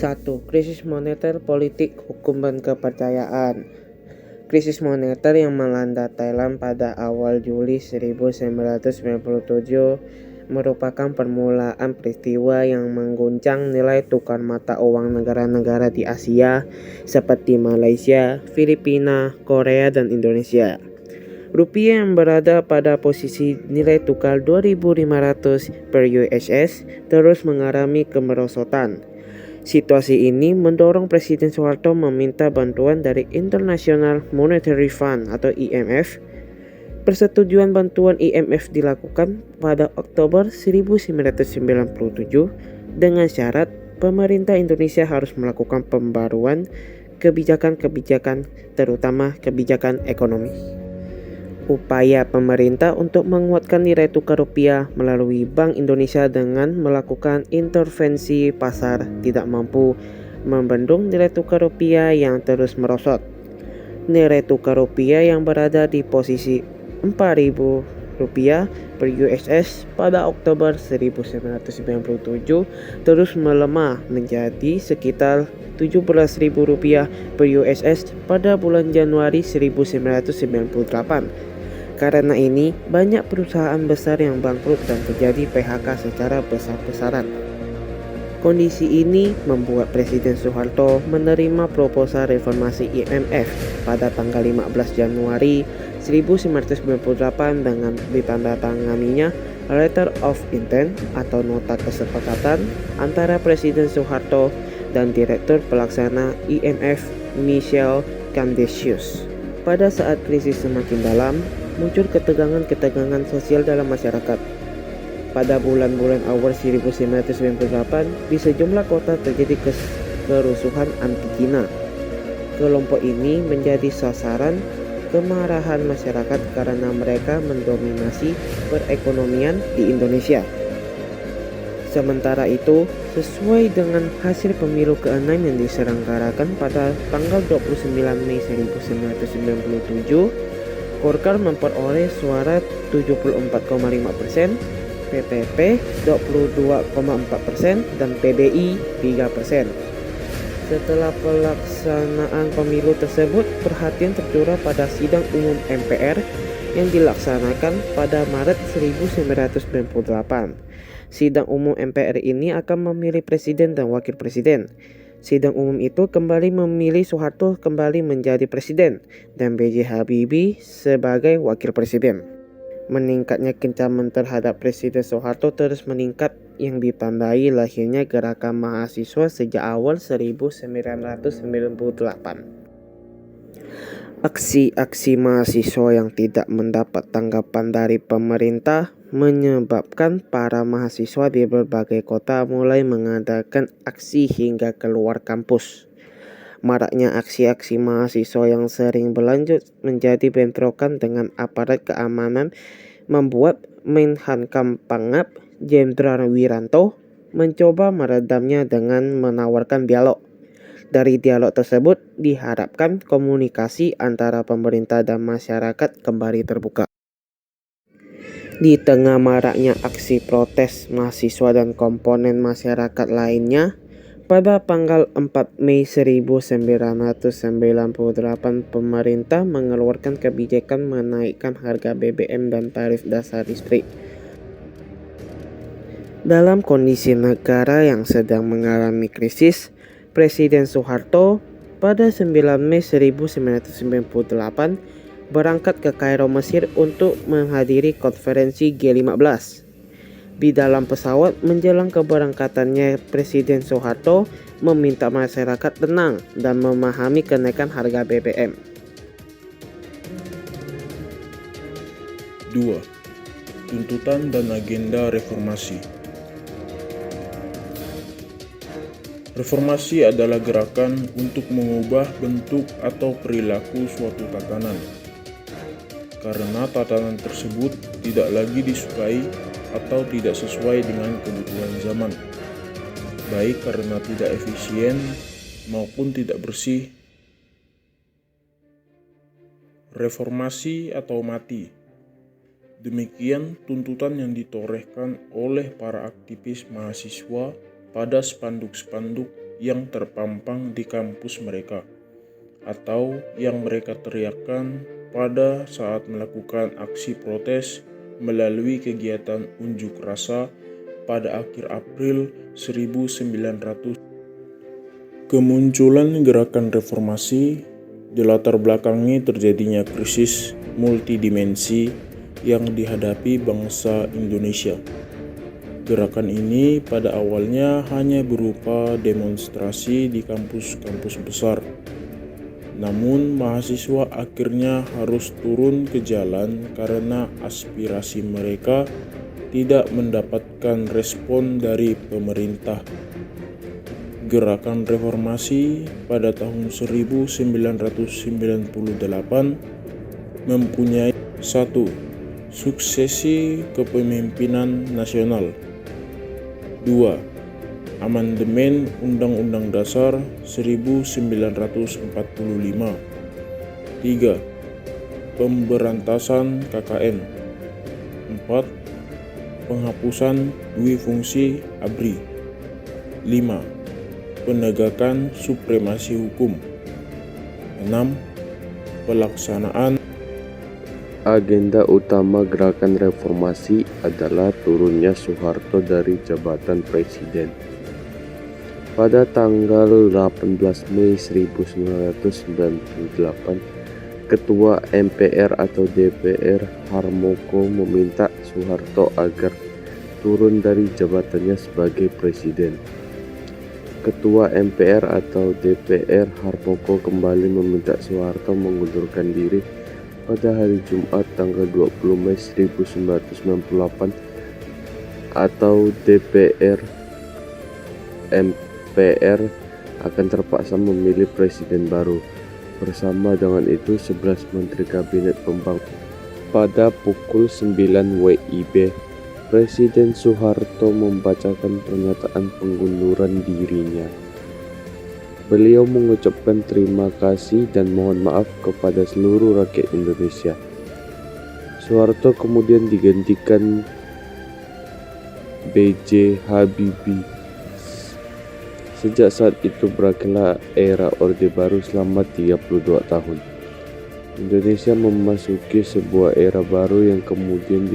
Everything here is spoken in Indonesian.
1. Krisis moneter, politik, hukum, dan kepercayaan. Krisis moneter yang melanda Thailand pada awal Juli 1997 merupakan permulaan peristiwa yang mengguncang nilai tukar mata uang negara-negara di Asia seperti Malaysia, Filipina, Korea, dan Indonesia. Rupiah yang berada pada posisi nilai tukar 2.500 per USS terus mengalami kemerosotan. Situasi ini mendorong Presiden Soeharto meminta bantuan dari International Monetary Fund atau IMF. Persetujuan bantuan IMF dilakukan pada Oktober 1997 dengan syarat pemerintah Indonesia harus melakukan pembaruan kebijakan-kebijakan, terutama kebijakan ekonomi. Upaya pemerintah untuk menguatkan nilai tukar rupiah melalui Bank Indonesia dengan melakukan intervensi pasar tidak mampu membendung nilai tukar rupiah yang terus merosot. Nilai tukar rupiah yang berada di posisi Rp4.000 per USS pada Oktober 1997 terus melemah menjadi sekitar Rp17.000 per USS pada bulan Januari 1998. Karena ini, banyak perusahaan besar yang bangkrut dan terjadi PHK secara besar-besaran. Kondisi ini membuat Presiden Soeharto menerima proposal reformasi IMF pada tanggal 15 Januari 1998 dengan ditandatanganinya Letter of Intent atau nota kesepakatan antara Presiden Soeharto dan Direktur Pelaksana IMF Michel Canisius. Pada saat krisis semakin dalam, muncul ketegangan-ketegangan sosial dalam masyarakat. Pada bulan-bulan awal 1998, di sejumlah kota terjadi kerusuhan anti-Cina. Kelompok ini menjadi sasaran kemarahan masyarakat karena mereka mendominasi perekonomian di Indonesia. Sementara itu, sesuai dengan hasil pemilu ke-6 yang diselenggarakan pada tanggal 29 Mei 1997, Golkar memperoleh suara 74,5%, PPP 22,4%, dan PDI 3%. Setelah pelaksanaan pemilu tersebut, perhatian tercurah pada sidang umum MPR yang dilaksanakan pada Maret 1998. Sidang umum MPR ini akan memilih presiden dan wakil presiden. Sidang umum itu kembali memilih Soeharto kembali menjadi presiden dan B.J. Habibie sebagai wakil presiden. Meningkatnya kecaman terhadap Presiden Soeharto terus meningkat yang ditandai lahirnya gerakan mahasiswa sejak awal 1998. Aksi-aksi mahasiswa yang tidak mendapat tanggapan dari pemerintah menyebabkan para mahasiswa di berbagai kota mulai mengadakan aksi hingga keluar kampus. Maraknya aksi-aksi mahasiswa yang sering berlanjut menjadi bentrokan dengan aparat keamanan membuat Menhan Pangap Jenderal Wiranto mencoba meredamnya dengan menawarkan dialog. Dari dialog tersebut diharapkan komunikasi antara pemerintah dan masyarakat kembali terbuka. Di tengah maraknya aksi protes mahasiswa dan komponen masyarakat lainnya, pada tanggal 4 Mei 1998 pemerintah mengeluarkan kebijakan menaikkan harga BBM dan tarif dasar listrik. Dalam kondisi negara yang sedang mengalami krisis, Presiden Soeharto pada 9 Mei 1998 berangkat ke Kairo, Mesir untuk menghadiri konferensi G15. Di dalam pesawat menjelang keberangkatannya, Presiden Soeharto meminta masyarakat tenang dan memahami kenaikan harga BBM. 2. Tuntutan dan agenda reformasi. Reformasi adalah gerakan untuk mengubah bentuk atau perilaku suatu tatanan. Karena tatanan tersebut tidak lagi disukai atau tidak sesuai dengan kebutuhan zaman, baik karena tidak efisien maupun tidak bersih. Reformasi atau mati. Demikian tuntutan yang ditorehkan oleh para aktivis mahasiswa pada spanduk-spanduk yang terpampang di kampus mereka, atau yang mereka teriakkan pada saat melakukan aksi protes melalui kegiatan unjuk rasa pada akhir April 1900. Kemunculan gerakan reformasi dilatar belakangi terjadinya krisis multidimensi yang dihadapi bangsa Indonesia. Gerakan ini pada awalnya hanya berupa demonstrasi di kampus-kampus besar. Namun mahasiswa akhirnya harus turun ke jalan karena aspirasi mereka tidak mendapatkan respon dari pemerintah. Gerakan reformasi pada tahun 1998 mempunyai 1. Suksesi kepemimpinan nasional. 2. Amandemen Undang-Undang Dasar 1945. 3. Pemberantasan KKN. 4. Penghapusan duifungsi ABRI. 5. Penegakan supremasi hukum. 6. Pelaksanaan. Agenda utama gerakan reformasi adalah turunnya Soeharto dari jabatan presiden. Pada tanggal 18 Mei 1998, Ketua MPR atau DPR Harmoko meminta Soeharto agar turun dari jabatannya sebagai presiden. Ketua MPR atau DPR Harmoko kembali meminta Soeharto mengundurkan diri pada hari Jumat tanggal 20 Mei 1998 atau DPR MPR akan terpaksa memilih presiden baru. Bersama dengan itu 11 menteri kabinet pembangunan. Pada pukul 9 WIB, Presiden Soeharto membacakan pernyataan pengunduran dirinya. Beliau mengucapkan terima kasih dan mohon maaf kepada seluruh rakyat Indonesia. Soeharto kemudian digantikan B.J. Habibie. Sejak saat itu berakhirlah era Orde Baru selama 32 tahun. Indonesia memasuki sebuah era baru yang kemudian